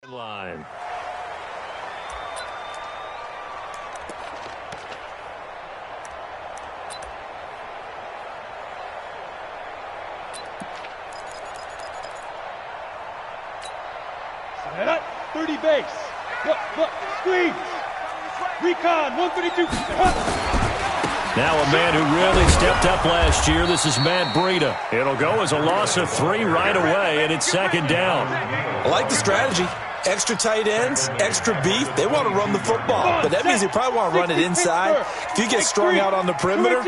Line. Set up, 30 base. Look, squeeze. Recon, 132. Now a man who really stepped up last year. This is Matt Breida. It'll go as a loss of 3 right away, and it's second down. I like the strategy. Extra tight ends, extra beef. They want to run the football, but that means they probably want to run it inside. If you get strung out on the perimeter,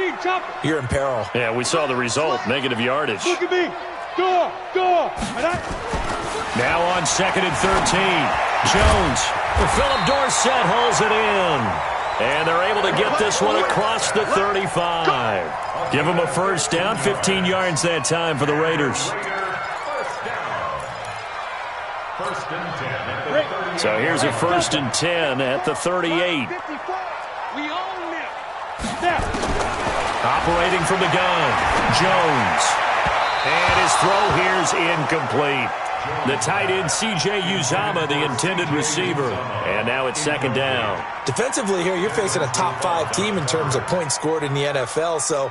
you're in peril. Yeah, we saw the result, negative yardage. Look at me. Go. Now on 2nd and 13. Jones. Philip Dorsett holds it in. And they're able to get this one across the 35. Give them a first down, 15 yards that time for the Raiders. So here's a 1st and 10 at the 38. Operating from the gun, Jones. And his throw here's incomplete. The tight end, C.J. Uzomah, the intended receiver. And now it's second down. Defensively here, you're facing a top 5 team in terms of points scored in the NFL. So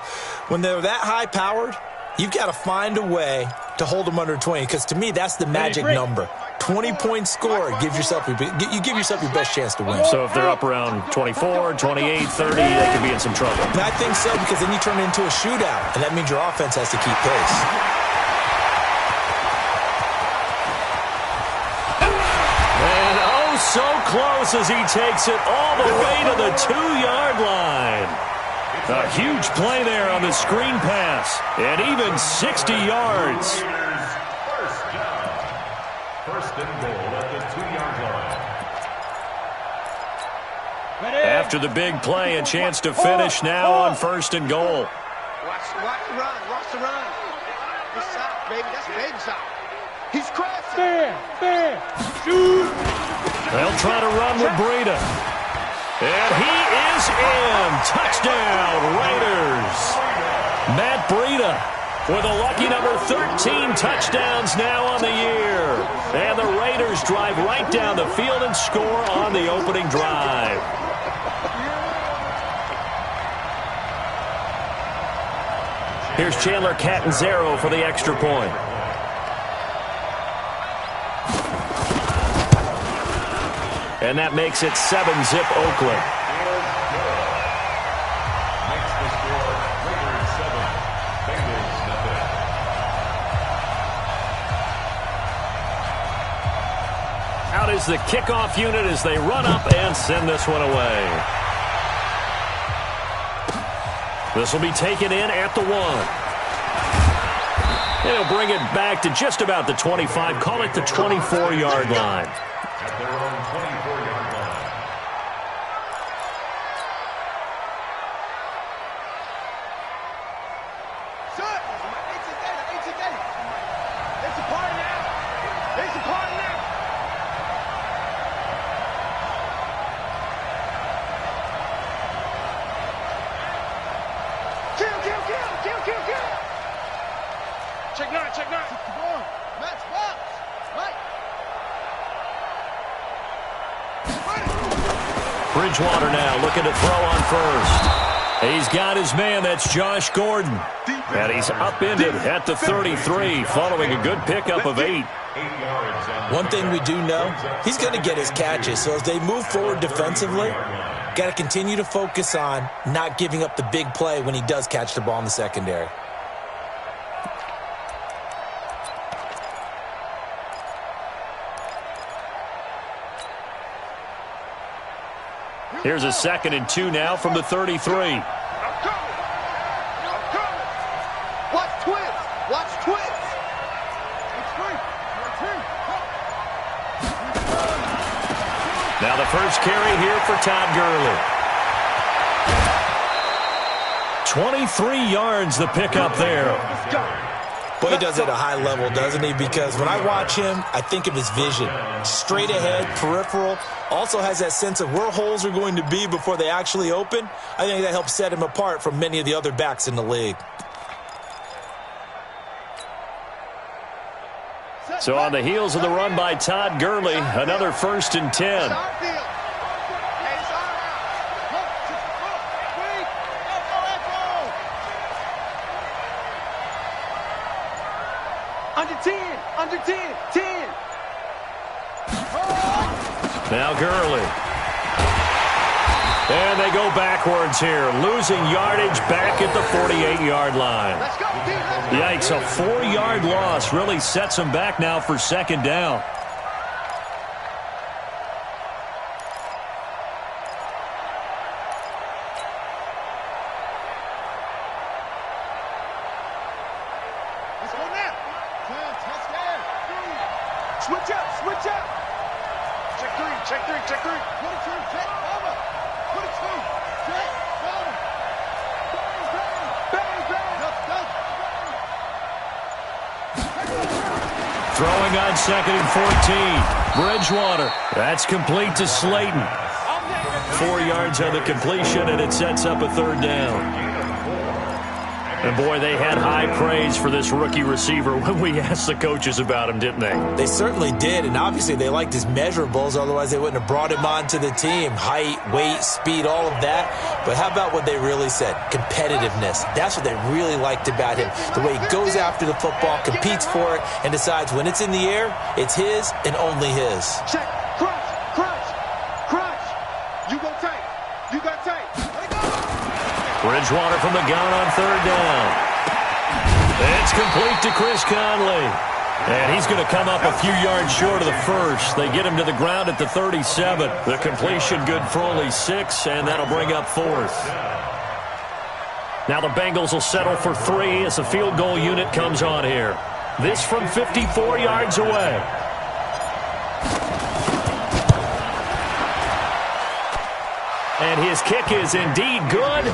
when they're that high-powered, you've got to find a way to hold them under 20. Because to me, that's the magic number. 20-point score gives yourself you give yourself your best chance to win. So if they're up around 24, 28, 30, they could be in some trouble. And I think so, because then you turn it into a shootout, and that means your offense has to keep pace. So close as he takes it all the way to the 2-yard line. A huge play there on the screen pass, and even 60 yards. First and goal at the 2-yard line. After the big play, a chance to finish now on 1st and goal. Watch the run. This side, baby, that's baby side. He's crashing. Fair. Shoot. They'll try to run with Breida. And he is in. Touchdown, Raiders. Matt Breida with a lucky number 13 touchdowns now on the year. And the Raiders drive right down the field and score on the opening drive. Here's Chandler Catanzaro for the extra point. And that makes it 7-zip Oakland. Makes the score Raiders 7, Bengals nothing. Out is the kickoff unit as they run up and send this one away. This will be taken in at the 1. And he'll bring it back to just about the 25. Call it the 24-yard line. At their own 24-yard line. Shut! It's a party now. Kill. Check nine. Come on. Match box. Mike. Bridgewater now looking to throw on first. He's got his man. That's Josh Gordon. And he's upended at the 33 following a good pickup of 8. One thing we do know, he's going to get his catches. So as they move forward defensively, got to continue to focus on not giving up the big play when he does catch the ball in the secondary. Here's a 2nd and 2 now from the 33. I'm coming. Watch twist. Now the first carry here for Todd Gurley. 23 yards the pickup there. Boy, he does it at a high level, doesn't he? Because when I watch him, I think of his vision. Straight ahead, peripheral. Also has that sense of where holes are going to be before they actually open. I think that helps set him apart from many of the other backs in the league. So on the heels of the run by Todd Gurley, another 1st and 10. Under 10, under 10, 10. Now Gurley. And they go backwards here, losing yardage back at the 48-yard line. Let's go, dude. Let's go. Yikes, a 4-yard loss really sets them back now for 2nd down. Let's go now. Switch up, switch up. Check 3, check 3, check 3. 22, check, over. 22, check, over. Bang, bang. Throwing on 2nd and 14. Bridgewater. That's complete to Slayton. 4 yards on the completion, and it sets up a 3rd down. And, boy, they had high praise for this rookie receiver when we asked the coaches about him, didn't they? They certainly did, and obviously they liked his measurables. Otherwise, they wouldn't have brought him onto the team. Height, weight, speed, all of that. But how about what they really said? Competitiveness. That's what they really liked about him. The way he goes after the football, competes for it, and decides when it's in the air, it's his and only his. Check, crunch, crunch, crunch. You go tight. You got tight. Bridgewater from the gun on 3rd down. It's complete to Chris Conley. And he's going to come up a few yards short of the first. They get him to the ground at the 37. The completion good for only 6, and that'll bring up 4th. Now the Bengals will settle for 3 as the field goal unit comes on here. This from 54 yards away. And his kick is indeed good.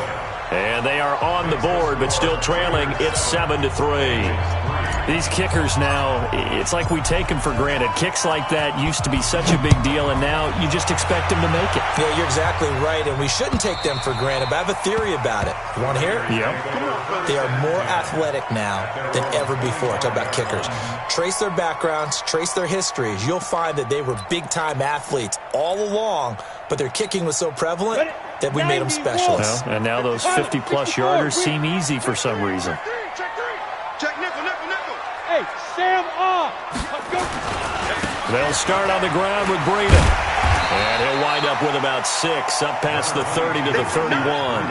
And they are on the board, but still trailing. It's 7-3. These kickers now, it's like we take them for granted. Kicks like that used to be such a big deal, and now you just expect them to make it. Yeah, you're exactly right, and we shouldn't take them for granted, but I have a theory about it. You want to hear it? Yep. They are more athletic now than ever before. Talk about kickers. Trace their backgrounds, trace their histories. You'll find that they were big-time athletes all along, but their kicking was so prevalent that we made them specialists. Well, and now those 50-plus yarders seem easy for some reason. Check 3. Check nickel, nickel, nickel. Hey, Sam off. Let's go. They'll start on the ground with Breida. And he'll wind up with about 6, up past the 30 to the 31.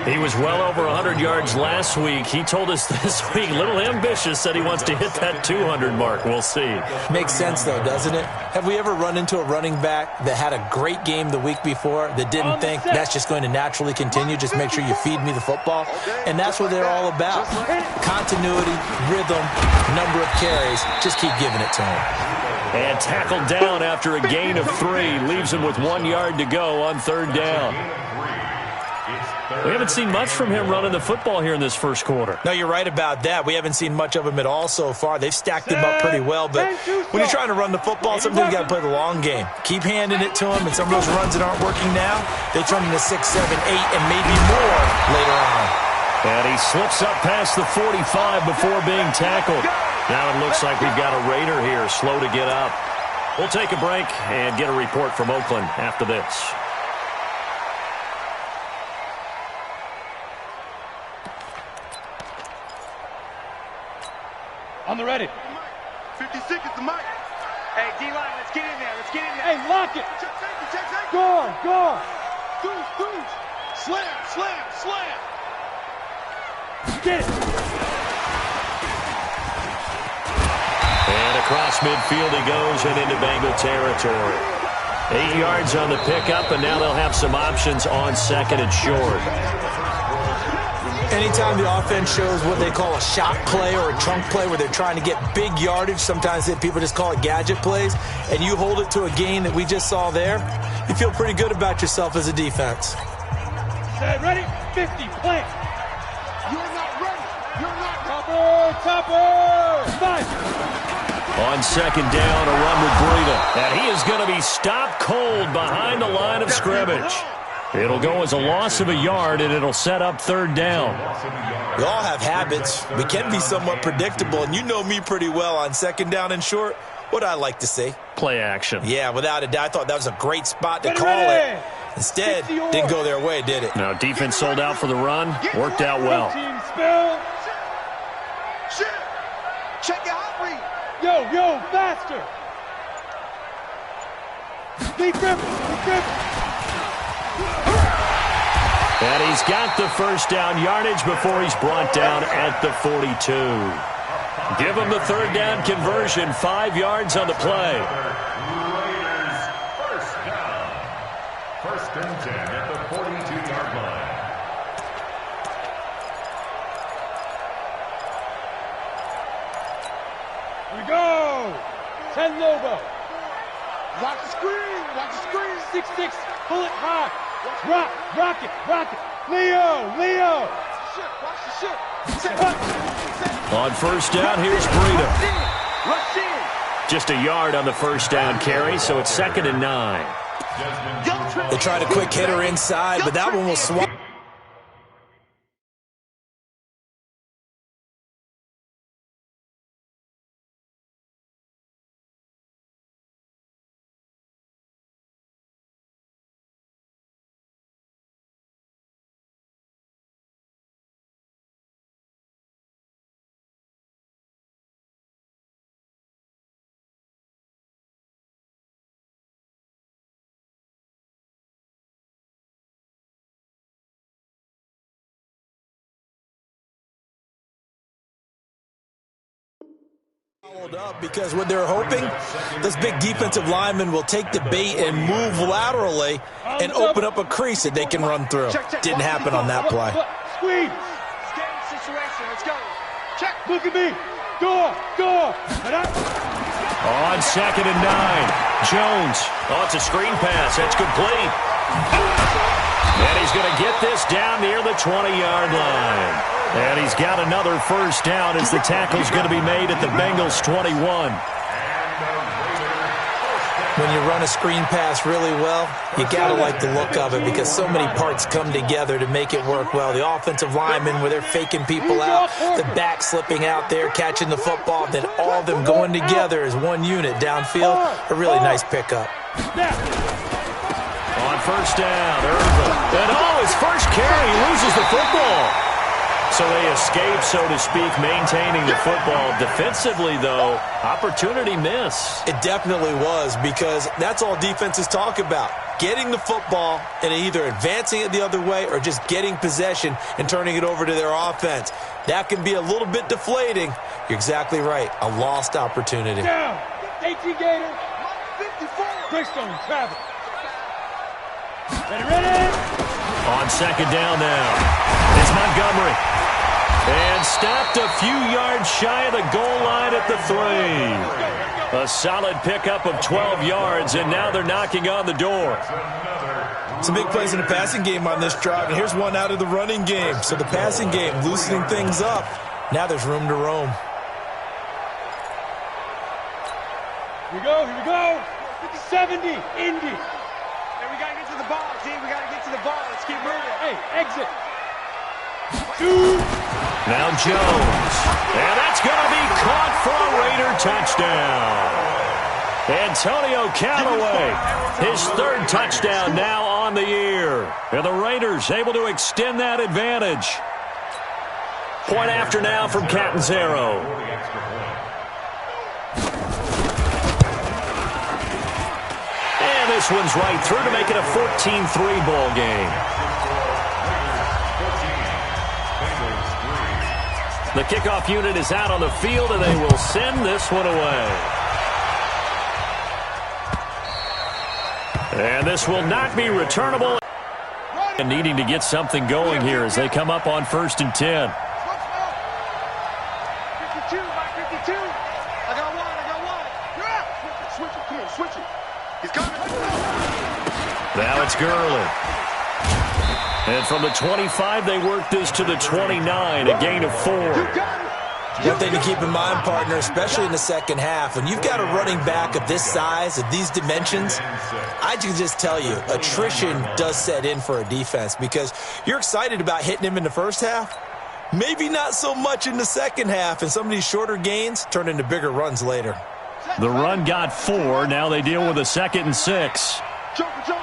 He was well over 100 yards last week. He told us this week, a little ambitious, said he wants to hit that 200 mark. We'll see. Makes sense, though, doesn't it? Have we ever run into a running back that had a great game the week before that didn't think that's just going to naturally continue? Just make sure you feed me the football. And that's what they're all about. Continuity, rhythm, number of carries. Just keep giving it to him. And tackled down after a gain of 3. Leaves him with 1 yard to go on 3rd down. We haven't seen much from him running the football here in this first quarter. No, you're right about that. We haven't seen much of him at all so far. They've stacked him up pretty well, but when you're trying to run the football, sometimes you got to play the long game. Keep handing it to him, and some of those runs that aren't working now, they turn into 6, 7, 8, and maybe more later on. And he slips up past the 45 before being tackled. Now it looks like we've got a Raider here, slow to get up. We'll take a break and get a report from Oakland after this. On the ready. 56 is the mic. Hey, D-line, let's get in there. Let's get in there. Hey, lock it. Check safety, check safety. Go, go. Goose. Slam, slam, slam. Get it. And across midfield he goes and into Bengal territory. 8 yards on the pickup, and now they'll have some options on 2nd and short. Anytime the offense shows what they call a shot play or a trunk play where they're trying to get big yardage, sometimes people just call it gadget plays, and you hold it to a gain that we just saw there, you feel pretty good about yourself as a defense. Okay, ready? 50, plant. You're not ready. You're not Topper. 5. On 2nd down, a run with Breida. And he is going to be stopped cold behind the line of scrimmage. It'll go as a loss of a yard, and it'll set up third down. We all have habits. We can be somewhat predictable, and you know me pretty well on second down and short. What I like to see? Play action. Yeah, without a doubt. I thought that was a great spot to call it. Instead, didn't go their way, did it? Now, defense sold out for the run. Worked out well. Team spell. Check your hot read. Yo, faster. Be grip. And he's got the first down yardage before he's brought down at the 42. Give him the third down conversion, 5 yards on the play. Raiders first down. First and 10 at the 42-yard line. Here we go. 10 Lobo. Watch the screen. 6-6. Pull it high. Rock it. Leo. Watch the shit. On first down, here's Breida. Rush in. Just a yard on the first down carry, so it's 2nd and 9. They tried a quick hitter inside, but that one will swap. Up because what they're hoping, this big defensive lineman will take the bait and move laterally and open up a crease that they can run through. Didn't happen on that play. Squeeze. Game situation. Let's go. Check. Look at me. Door. On 2nd and 9. Jones. Oh, it's a screen pass. That's complete. And he's going to get this down near the 20-yard line. And he's got another first down as the tackle's going to be made at the Bengals 21. When you run a screen pass really well, you got to like the look of it because so many parts come together to make it work well. The offensive linemen, where they're faking people out, the back slipping out there, catching the football, then all of them going together as one unit downfield. A really nice pickup. On first down, Irvin. And his first carry, he loses the football. So they escape, so to speak, maintaining the football. Defensively, though, opportunity miss. It definitely was because that's all defenses talk about. Getting the football and either advancing it the other way or just getting possession and turning it over to their offense. That can be a little bit deflating. You're exactly right. A lost opportunity. Down. 18 Gator. 54. Brickstone, travel. Ready. On 2nd down now. It's Montgomery. And stopped a few yards shy of the goal line at the 3. A solid pickup of 12 yards, and now they're knocking on the door. Some big plays in the passing game on this drive, and here's one out of the running game. So the passing game loosening things up. Now there's room to roam. Here we go. 70, Indy. And we got to get to the ball, team. We got to get to the ball. Let's keep moving. Hey, exit. 2. Now Jones. And that's going to be caught for a Raider touchdown. Antonio Callaway, his 3rd touchdown now on the year. And the Raiders able to extend that advantage. Point after now from Catanzaro. And this one's right through to make it a 14-3 ball game. The kickoff unit is out on the field, and they will send this one away. And this will not be returnable. And needing to get something going here as they come up on 1st and 10. 52, Mike 52. I got one. Switch it. Come on, switch it. He's coming. Now it's Gurley. And from the 25, they work this to the 29, a gain of 4. One thing to keep in mind, partner, especially in the second half, when you've got a running back of this size, of these dimensions, I can just tell you, attrition does set in for a defense because you're excited about hitting him in the first half. Maybe not so much in the second half, and some of these shorter gains turn into bigger runs later. The run got 4. Now they deal with a 2nd and 6. Joker.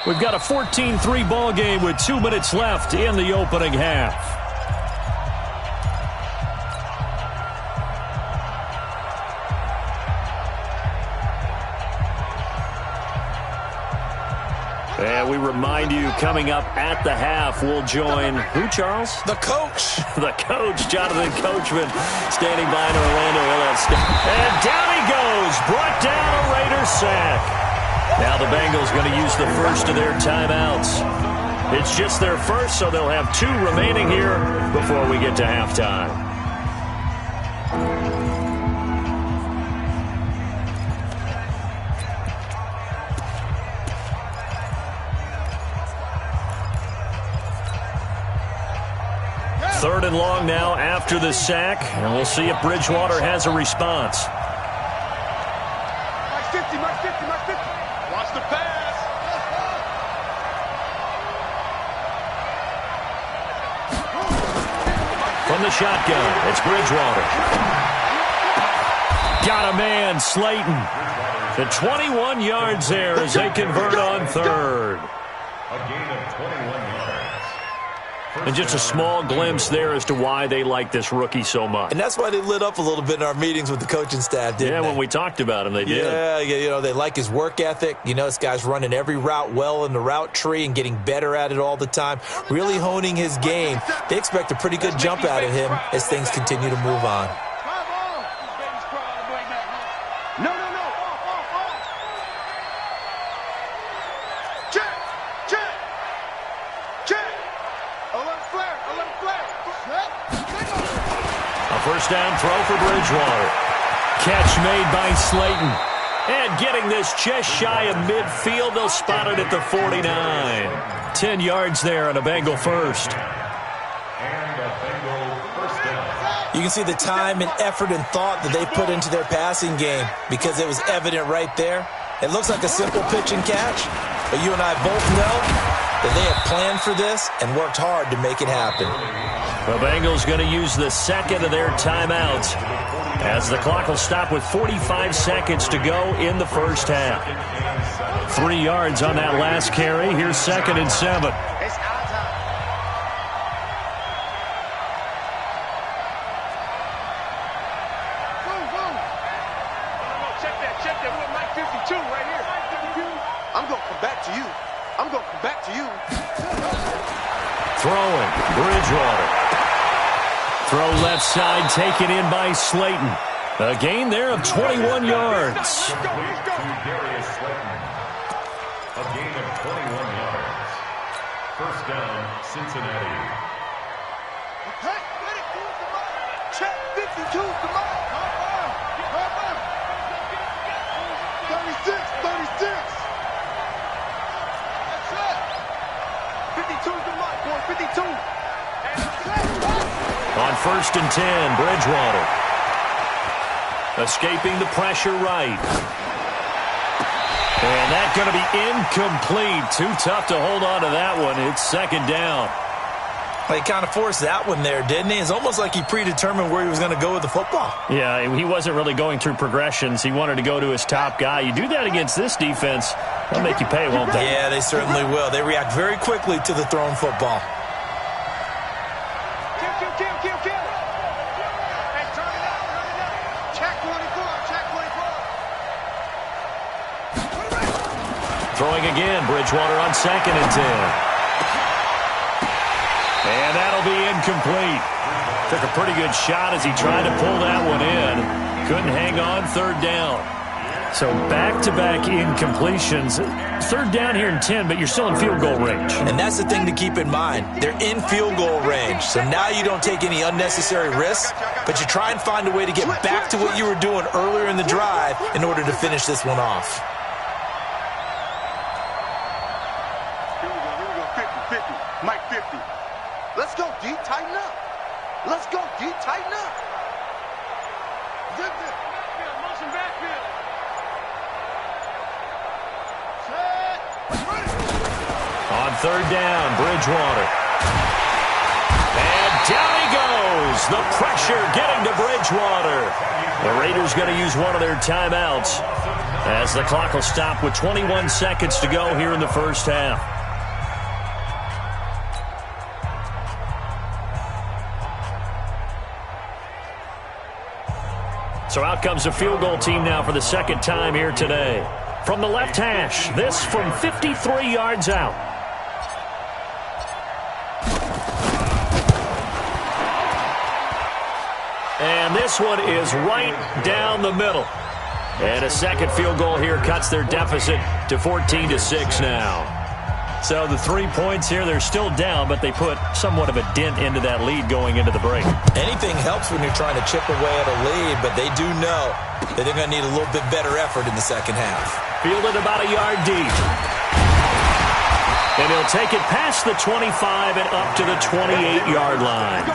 We've got a 14-3 ball game with 2 minutes left in the opening half. And we remind you, coming up at the half, we'll join who, Charles? The coach. The coach, Jonathan Coachman, standing by in Orlando. And down he goes, brought down a Raiders sack. Now the Bengals going to use the first of their timeouts. It's just their first, so they'll have 2 remaining here before we get to halftime. Third and long now after the sack, and we'll see if Bridgewater has a response. Mike 50. Watch the pass. From the shotgun, it's Bridgewater. Got a man, Slayton. The 21 yards there as they convert on third. A gain of 21 yards. And just a small glimpse there as to why they like this rookie so much. And that's why they lit up a little bit in our meetings with the coaching staff, didn't they? Yeah, when we talked about him, they did. Yeah, you know, they like his work ethic. You know, this guy's running every route well in the route tree and getting better at it all the time, really honing his game. They expect a pretty good jump out of him as things continue to move on. No. Check. Alert flare. A first down throw for Bridgewater. Catch made by Slayton. And getting this just shy of midfield, they'll spot it at the 49. 10 yards there and a Bengal first. And a Bengal first down. You can see the time and effort and thought that they put into their passing game because it was evident right there. It looks like a simple pitch and catch, but you and I both know that they have planned for this and worked hard to make it happen. The Bengals going to use the second of their timeouts as the clock will stop with 45 seconds to go in the first half. 3 yards on that last carry. Here's 2nd and 7. Check that. We're Mike 52 right here. I'm going to come back to you. Throwing, Bridgewater. Throw left side, taken in by Slayton. A gain there of 21 yards. A gain of 21 yards. First down, Cincinnati. Check 52, come on. 36. That's it. 52's the mark, boy. 52. On 1st and 10, Bridgewater. Escaping the pressure right. And that's going to be incomplete. Too tough to hold on to that one. It's 2nd down. He kind of forced that one there, didn't he? It's almost like he predetermined where he was going to go with the football. Yeah, he wasn't really going through progressions. He wanted to go to his top guy. You do that against this defense, they'll make you pay, won't they? Yeah, they certainly will. They react very quickly to the thrown football. Kill. Hey, turn it out. Check 24. Throwing again, Bridgewater on 2nd and 10. And that'll be incomplete. Took a pretty good shot as he tried to pull that one in. Couldn't hang on, 3rd down. So back-to-back incompletions. 3rd down here in 10, but you're still in field goal range. And that's the thing to keep in mind. They're in field goal range. So now you don't take any unnecessary risks, but you try and find a way to get back to what you were doing earlier in the drive in order to finish this one off. Here we go. 50. Mike 50. Let's go, D. Let's go, D. Tighten up. Zip it. Backfield, motion backfield. On third down, Bridgewater. And down he goes. The pressure getting to Bridgewater. The Raiders going to use one of their timeouts as the clock will stop with 21 seconds to go here in the first half. So out comes the field goal team now for the second time here today. From the left hash, this from 53 yards out. And this one is right down the middle. And a second field goal here cuts their deficit to 14-6 now. So the 3 points here, they're still down, but they put somewhat of a dent into that lead going into the break. Anything helps when you're trying to chip away at a lead, but they do know that they're going to need a little bit better effort in the second half. Fielded about a yard deep. And he'll take it past the 25 and up to the 28-yard line.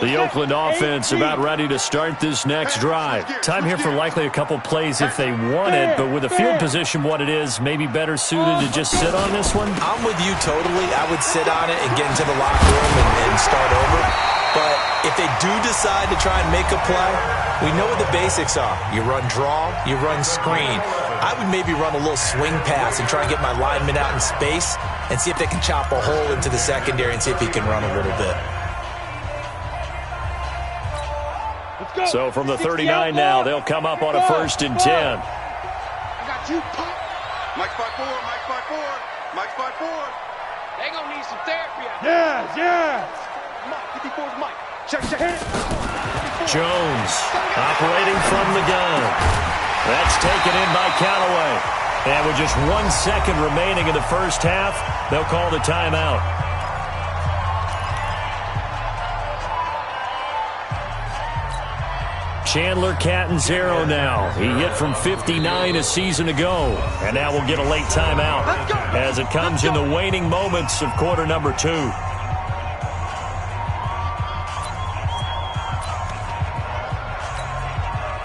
The Oakland offense about ready to start this next drive. Time here for likely a couple plays if they want it, but with the field position what it is, maybe better suited to just sit on this one? I'm with you totally. I would sit on it and get into the locker room and start over. But if they do decide to try and make a play, we know what the basics are. You run draw, you run screen. I would maybe run a little swing pass and try and get my lineman out in space and see if they can chop a hole into the secondary and see if he can run a little bit. So from the 39 now, they'll come up on a 1st and 10. I got you, Pop. Mike's 5'4", Mike's 5'4", Mike's 5'4". They gonna need some therapy out there. Yeah. Mike, 54's Mike. Check. Jones operating from the gun. That's taken in by Callaway. And with just 1 second remaining in the first half, they'll call the timeout. Chandler Catanzaro now. He hit from 59 a season ago. And now we'll get a late timeout as it comes in the waning moments of quarter number 2.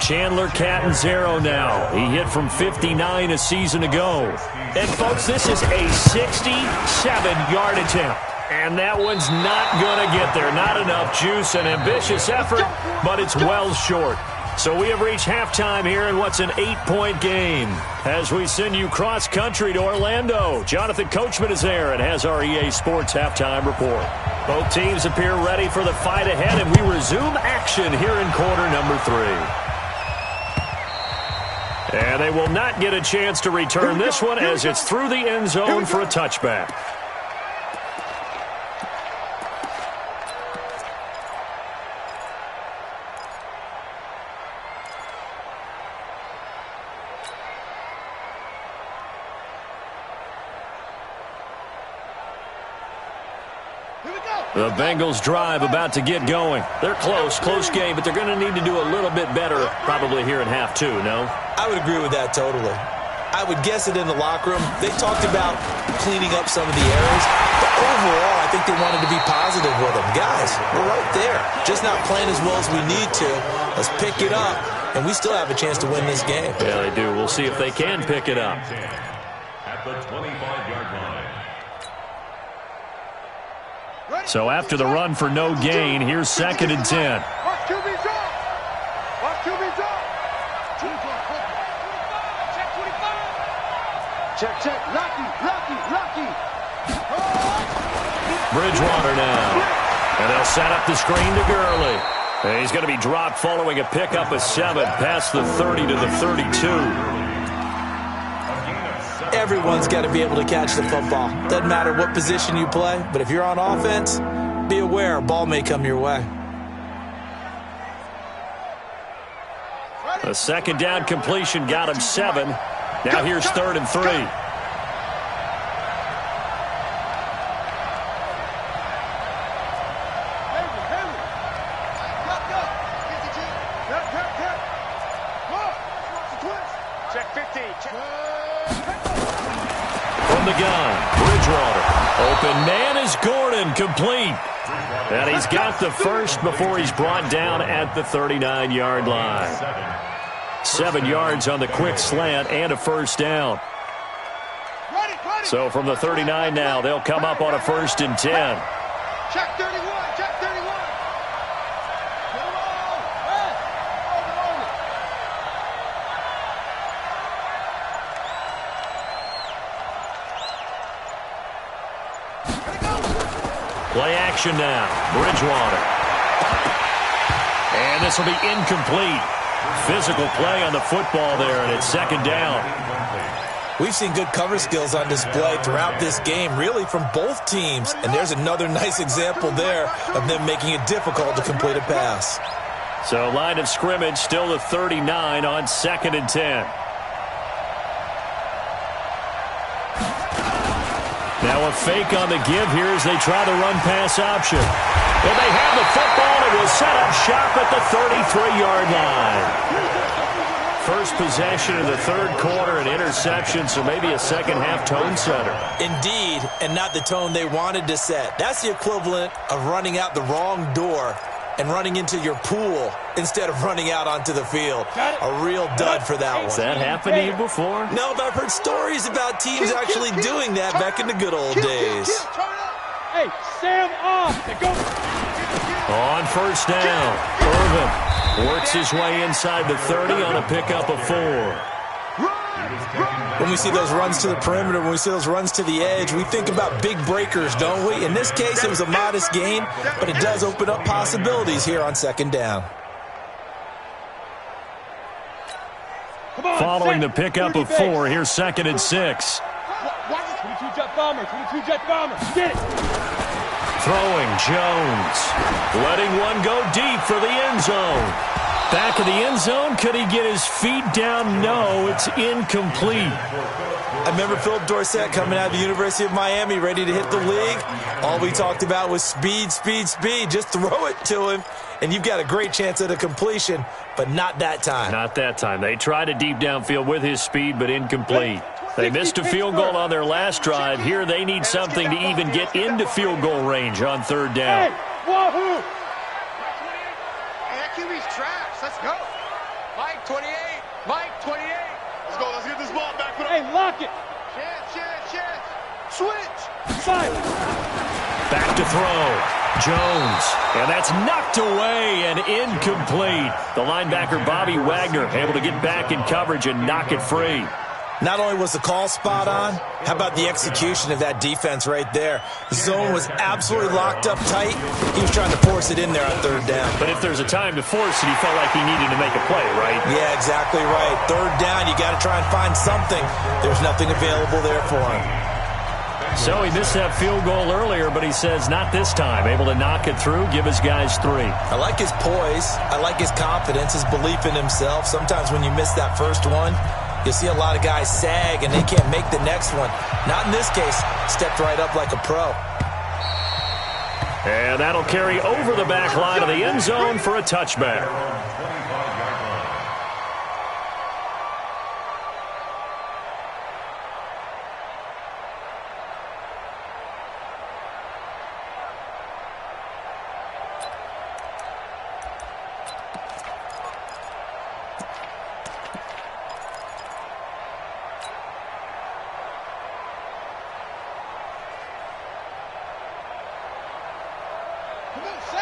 Chandler Catanzaro now. He hit from 59 a season ago. And, folks, this is a 67-yard attempt. And that one's not going to get there. Not enough juice, an ambitious effort, but it's well short. So we have reached halftime here in what's an 8-point game. As we send you cross-country to Orlando, Jonathan Coachman is there and has our EA Sports halftime report. Both teams appear ready for the fight ahead, and we resume action here in quarter number 3. And they will not get a chance to return this one as it's through the end zone for a touchback. The Bengals drive about to get going. They're close game, but they're going to need to do a little bit better probably here in half 2, no? I would agree with that totally. I would guess it in the locker room. They talked about cleaning up some of the errors, but overall, I think they wanted to be positive with them. Guys, we're right there. Just not playing as well as we need to. Let's pick it up, and we still have a chance to win this game. Yeah, they do. We'll see if they can pick it up. At the 25-yard line. So after the run for no gain, here's 2nd and 10. Watch QB drop. Watch QB drop. Check. Locky. Bridgewater now. And they'll set up the screen to Gurley. And he's going to be dropped following a pickup of 7 past the 30 to the 32. Everyone's got to be able to catch the football. Doesn't matter what position you play, but if you're on offense, be aware a ball may come your way. A 2nd down completion got him 7. Now here's 3rd and 3. Check 15. Check. gun. Bridgewater. Open man is Gordon, complete. And he's got the first before he's brought down at the 39-yard line. 7 yards on the quick slant and a first down. So from the 39 now, they'll come up on a 1st and 10. Check 31, check 31. Play action now. Bridgewater. And this will be incomplete. Physical play on the football there, and it's 2nd down. We've seen good cover skills on display throughout this game, really from both teams. And there's another nice example there of them making it difficult to complete a pass. So line of scrimmage still the 39 on 2nd and 10. Now a fake on the give here as they try the run-pass option. Well, they have the football, and it will set up shop at the 33-yard line. First possession of the 3rd quarter, an interception, so maybe a second-half tone setter. Indeed, and not the tone they wanted to set. That's the equivalent of running out the wrong door and running into your pool instead of running out onto the field. A real dud for that one. Has that happened to you before? No, but I've heard stories about teams actually doing that back in the good old days. Hey, Sam off. Go. On 1st down, Irvin works his way inside the 30 on a pickup of 4. When we see those runs to the perimeter, when we see those runs to the edge, we think about big breakers, don't we? In this case, it was a modest gain, but it does open up possibilities here on 2nd down. Following the pickup of 4, here's 2nd and 6. 22 jet bomber, 22 jet bomber. Get it. Throwing Jones. Letting one go deep for the end zone. Back of the end zone. Could he get his feet down? No, it's incomplete. I remember Philip Dorsett coming out of the University of Miami ready to hit the league. All we talked about was speed, speed, speed. Just throw it to him, and you've got a great chance at a completion, but not that time. Not that time. They tried a deep downfield with his speed, but incomplete. They missed a field goal on their last drive. Here they need something to even get into field goal range on 3rd down. Hey, wahoo! Hey, that QB's trash. Let's go. Mike 28. Mike 28. Let's go. Let's get this ball back. Hey, lock it. Chance. Switch. Five. Back to throw. Jones. And that's knocked away and incomplete. The linebacker, Bobby Wagner, able to get back in coverage and knock it free. Not only was the call spot on, how about the execution of that defense right there? The zone was absolutely locked up tight. He was trying to force it in there on 3rd down. But if there's a time to force it, he felt like he needed to make a play, right? Yeah, exactly right. 3rd down, you got to try and find something. There's nothing available there for him. So he missed that field goal earlier, but he says not this time. Able to knock it through, give his guys 3. I like his poise. I like his confidence, his belief in himself. Sometimes when you miss that first one, you see a lot of guys sag and they can't make the next one. Not in this case. Stepped right up like a pro. And that'll carry over the back line of the end zone for a touchback.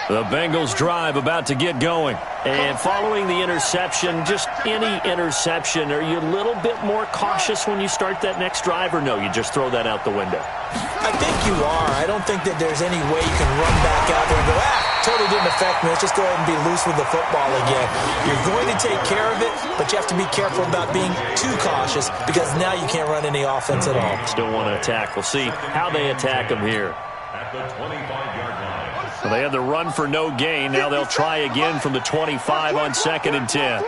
The Bengals drive about to get going. And following the interception, just any interception, are you a little bit more cautious when you start that next drive, or no, you just throw that out the window? I think you are. I don't think that there's any way you can run back out there and go, totally didn't affect me. Let's just go ahead and be loose with the football again. You're going to take care of it, but you have to be careful about being too cautious because now you can't run any offense at all. Still want to attack. We'll see how they attack them here. At the 25-yard line. Well, they had the run for no gain. Now they'll try again from the 25 on 2nd and 10.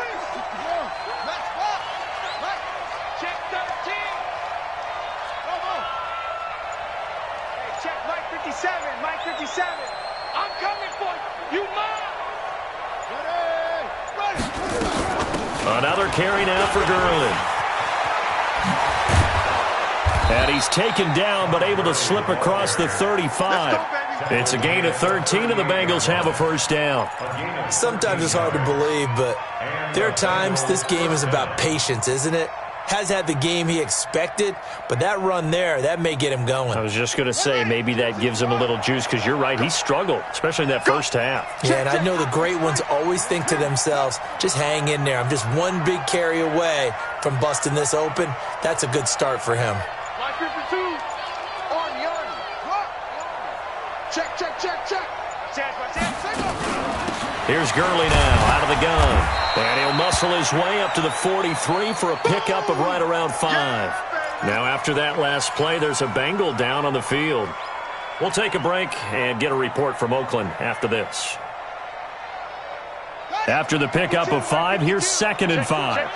Another carry now for Gurley. And he's taken down, but able to slip across the 35. It's a gain of 13, and the Bengals have a first down. Sometimes it's hard to believe, but there are times this game is about patience, isn't it? Has had the game he expected, but that run there, that may get him going. I was just going to say, maybe that gives him a little juice, because you're right, he struggled, especially in that first half. Yeah, and I know the great ones always think to themselves, just hang in there. I'm just one big carry away from busting this open. That's a good start for him. Line 52. On the arm. Check, check, check, check. Here's Gurley now, out of the gun. And he'll muscle his way up to the 43 for a pickup of right around 5. Now after that last play, there's a Bengal down on the field. We'll take a break and get a report from Oakland after this. After the pickup of 5, here's 2nd and 5.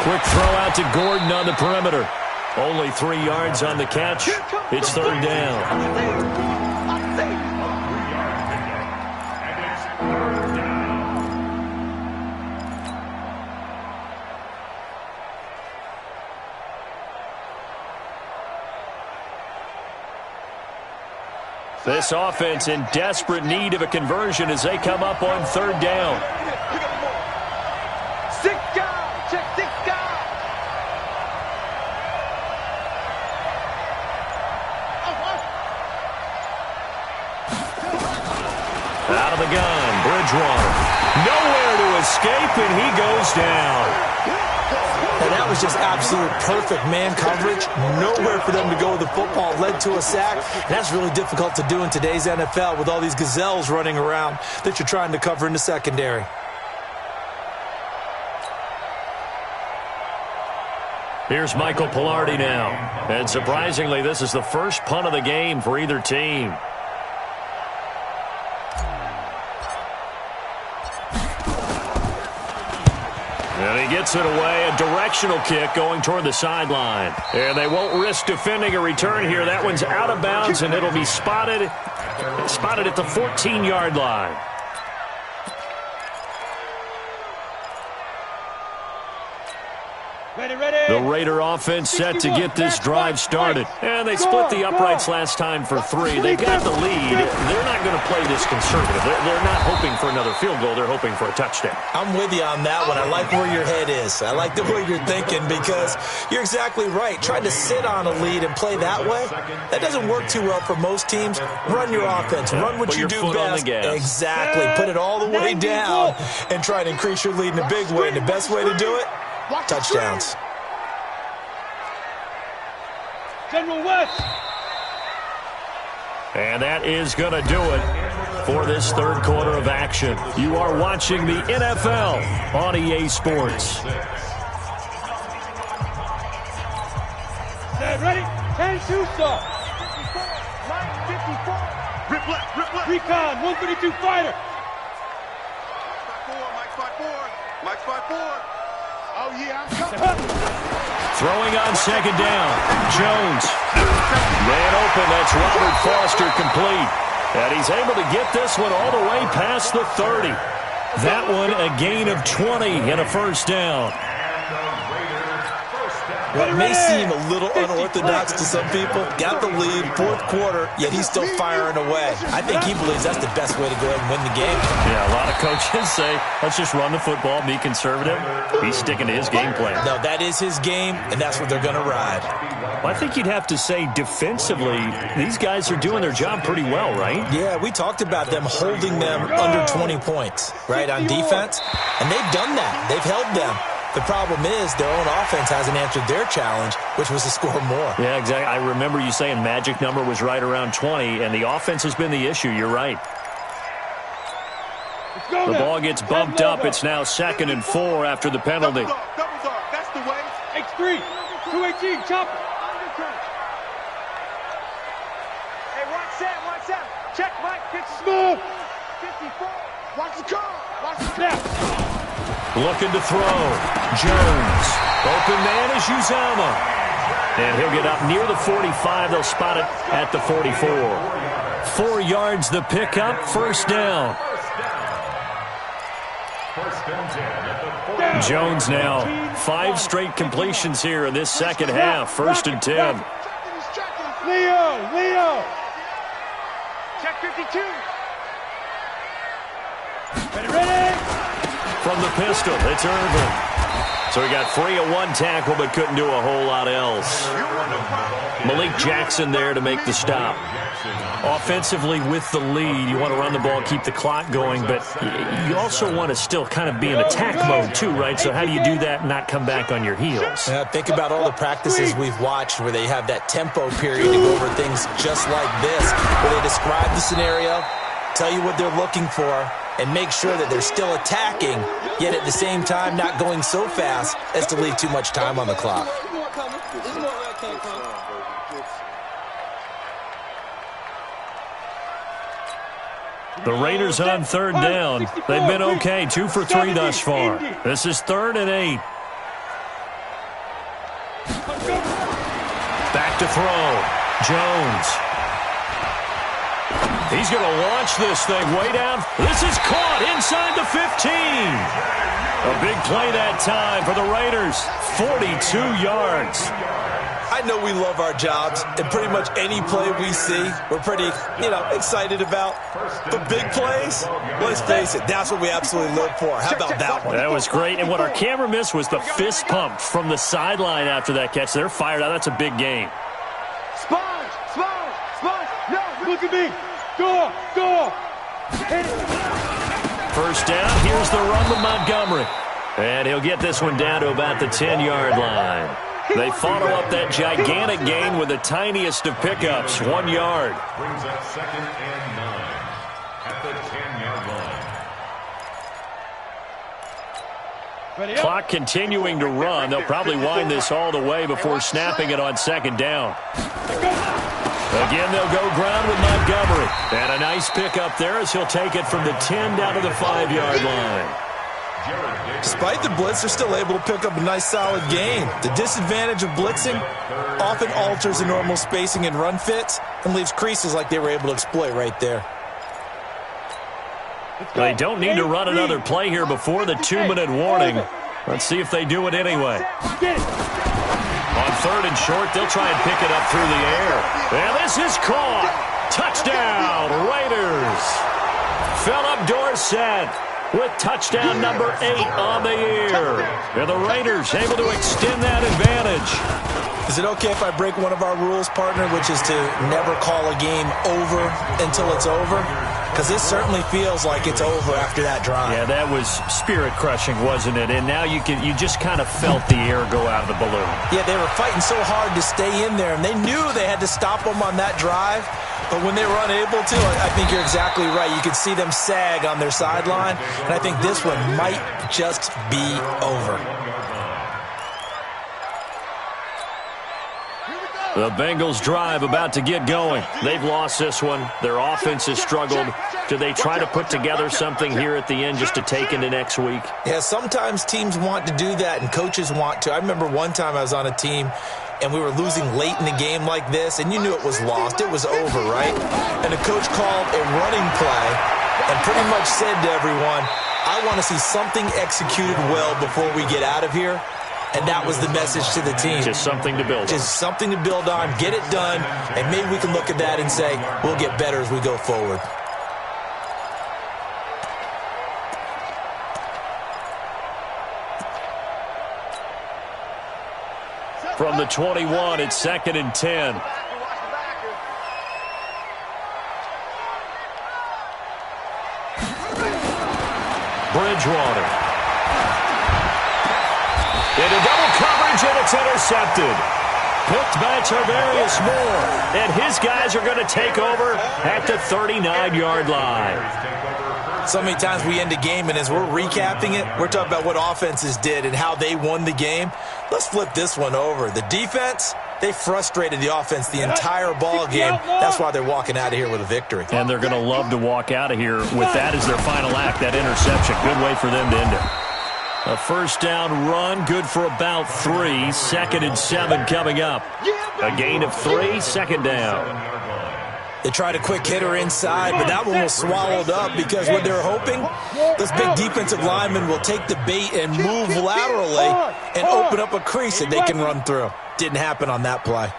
Quick throw out to Gordon on the perimeter. Only 3 yards on the catch. It's 3rd down. This offense in desperate need of a conversion as they come up on 3rd down. Out of the gun, Bridgewater. Nowhere to escape, and he goes down. And that was just absolute perfect man coverage. Nowhere for them to go with the football. Led to a sack. And that's really difficult to do in today's NFL with all these gazelles running around that you're trying to cover in the secondary. Here's Michael Pilardi now. And surprisingly, this is the first punt of the game for either team. And he gets it away, a directional kick going toward the sideline. And they won't risk defending a return here. That one's out of bounds, and it'll be spotted at the 14-yard line. The Raider offense set to get this drive started. And they split the uprights last time for 3. They've got the lead. They're not going to play this conservative. They're not hoping for another field goal. They're hoping for a touchdown. I'm with you on that one. I like where your head is. I like the way you're thinking because you're exactly right. Trying to sit on a lead and play that way, that doesn't work too well for most teams. Run your offense. Run what you do best. Exactly. Put it all the way down and try to increase your lead in a big way. And the best way to do it, touchdowns. General West. And that is going to do it for this 3rd quarter of action. You are watching the NFL on EA Sports. Stand ready. 10-2 start. 954. Rip left. Recon, 132 fighter. Mike's 5-4. Oh, yeah, I'm coming. Throwing on 2nd down. Jones. Man open. That's Robert Foster complete. And he's able to get this one all the way past the 30. That one a gain of 20 and a first down. What may seem a little unorthodox to some people, got the lead, 4th quarter, yet he's still firing away. I think he believes that's the best way to go ahead and win the game. Yeah, a lot of coaches say, let's just run the football, be conservative. He's sticking to his game plan. No, that is his game, and that's what they're going to ride. Well, I think you'd have to say defensively, these guys are doing their job pretty well, right? Yeah, we talked about them holding them under 20 points, right, on defense, and they've done that. They've held them. The problem is their own offense hasn't answered their challenge, which was to score more. Yeah, exactly. I remember you saying magic number was right around 20, and the offense has been the issue. You're right. The ball gets bumped up. It's now 2nd and 4 after the penalty. Double dog. That's the way. X3, 218, chopper. Hey, watch that. Check, Mike. Smooth. 54. Watch the car. Watch the Snap. Looking to throw. Jones. Open man is Uzama. And he'll get up near the 45. They'll spot it at the 44. 4 yards the pickup. First down. and 10 at the 40. Jones now 5 straight completions here in this second half. 1st and 10. Leo. Check 52. Ready. From the pistol, it's Irvin. So he got free of 1 tackle, but couldn't do a whole lot else. Malik Jackson there to make the stop. Offensively with the lead, you want to run the ball, keep the clock going, but you also want to still kind of be in attack mode too, right? So how do you do that and not come back on your heels? Yeah, think about all the practices we've watched where they have that tempo period to go over things just like this, where they describe the scenario, tell you what they're looking for, and make sure that they're still attacking, yet at the same time not going so fast as to leave too much time on the clock. The Raiders on 3rd down. They've been okay, 2 for 3 thus far. This is 3rd and 8. Back to throw. Jones. He's going to launch this thing way down. This is caught inside the 15. A big play that time for the Raiders. 42 yards. I know we love our jobs, and pretty much any play we see, we're pretty, excited about. But big plays, let's face it, that's what we absolutely live for. How about that one? That was great, and what our camera missed was the fist pump from the sideline after that catch. They're fired out. That's a big game. Sponge. No, Look at me. Go. Hit it. 1st down. Here's the run with Montgomery. And he'll get this one down to about the 10-yard line. They follow up that gigantic gain with the tiniest of pickups, 1 yard. Brings up 2nd and 9 at the 10-yard line. Ready up. Clock continuing to run. They'll probably wind this all the way before snapping it on 2nd down. Again, they'll go ground with Montgomery. And a nice pickup there as he'll take it from the 10 down to the 5-yard line. Despite the blitz, they're still able to pick up a nice solid gain. The disadvantage of blitzing often alters the normal spacing and run fits and leaves creases like they were able to exploit right there. They don't need to run another play here before the 2-minute warning. Let's see if they do it anyway. On 3rd and short, they'll try and pick it up through the air. And this is caught. Touchdown, Raiders. Philip Dorsett with touchdown number 8 on the year. And the Raiders able to extend that advantage. Is it okay if I break one of our rules, partner, which is to never call a game over until it's over? Because this certainly feels like it's over after that drive. Yeah, that was spirit-crushing, wasn't it? And now you just kind of felt the air go out of the balloon. Yeah, they were fighting so hard to stay in there, and they knew they had to stop them on that drive. But when they were unable to, I think you're exactly right. You could see them sag on their sideline, and I think this one might just be over. The Bengals drive about to get going. They've lost this one. Their offense has struggled. Do they try to put together something here at the end just to take into next week? Yeah, sometimes teams want to do that and coaches want to. I remember one time I was on a team and we were losing late in the game like this, and you knew it was lost. It was over, right? And the coach called a running play and pretty much said to everyone, I want to see something executed well before we get out of here. And that was the message to the team. Just something to build on. Just something to build on, get it done, and maybe we can look at that and say, we'll get better as we go forward. From the 21, it's 2nd and 10. Bridgewater. Into double coverage, and it's intercepted. Picked by Tarvarius Moore. And his guys are going to take over at the 39-yard line. So many times we end a game, and as we're recapping it, we're talking about what offenses did and how they won the game. Let's flip this one over. The defense, they frustrated the offense the entire ball game. That's why they're walking out of here with a victory. And they're going to love to walk out of here with that as their final act, that interception. Good way for them to end it. A first down run, good for about 3. 2nd and 7 coming up. A gain of 3, 2nd down. They tried a quick hitter inside, but that one was swallowed up because what they're hoping, this big defensive lineman will take the bait and move laterally and open up a crease that they can run through. Didn't happen on that play.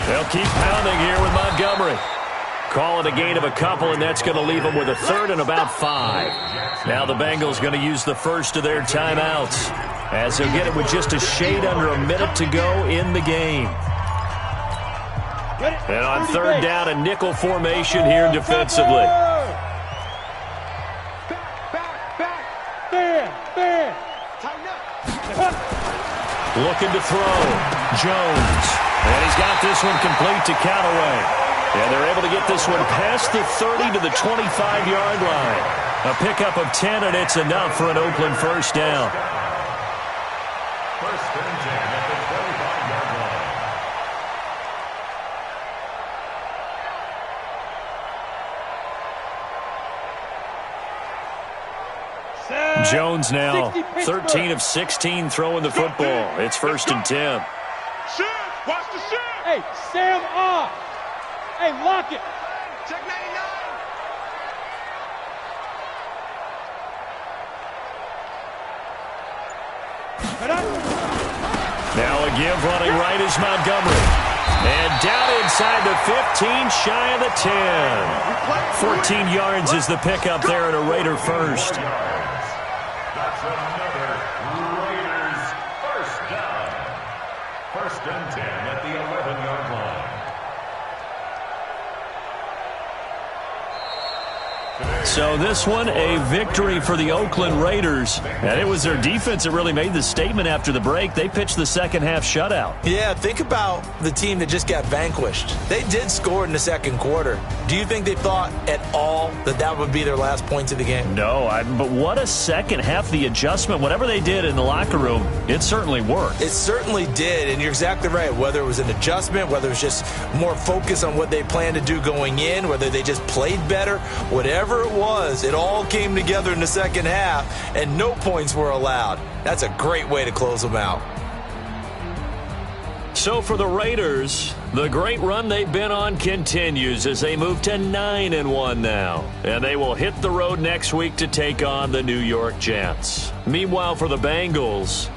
They'll keep pounding here with Montgomery. Call it a gain of a couple, and that's going to leave them with a third and about 5. Now the Bengals going to use the first of their timeouts, as they'll get it with just a shade under a minute to go in the game. And on third down, a nickel formation here defensively. Looking to throw. Jones. And he's got this one complete to Callaway. And they're able to get this one past the 30 to the 25-yard line. A pickup of 10, and it's enough for an Oakland first down. First and 10 at the 25-yard line. Jones now 13 of 16 throwing the football. It's first and 10. Watch the shit! Hey, Sam off! Hey, lock it! Check 99! Now a give running right is Montgomery. And down inside the 15, shy of the 10. 14 yards is the pickup there at a Raider first. That's another Raiders first down. First and 10 at the 11-yard line. So this one, a victory for the Oakland Raiders. And it was their defense that really made the statement after the break. They pitched the second half shutout. Yeah, think about the team that just got vanquished. They did score in the second quarter. Do you think they thought at all that that would be their last points of the game? No, but what a second half. The adjustment, whatever they did in the locker room, it certainly worked. It certainly did, and you're exactly right. Whether it was an adjustment, whether it was just more focus on what they planned to do going in, whether they just played better, whatever it was, it all came together in the second half, and no points were allowed. That's a great way to close them out. So for the Raiders, the great run they've been on continues as they move to 9-1 now. And they will hit the road next week to take on the New York Jets. Meanwhile, for the Bengals,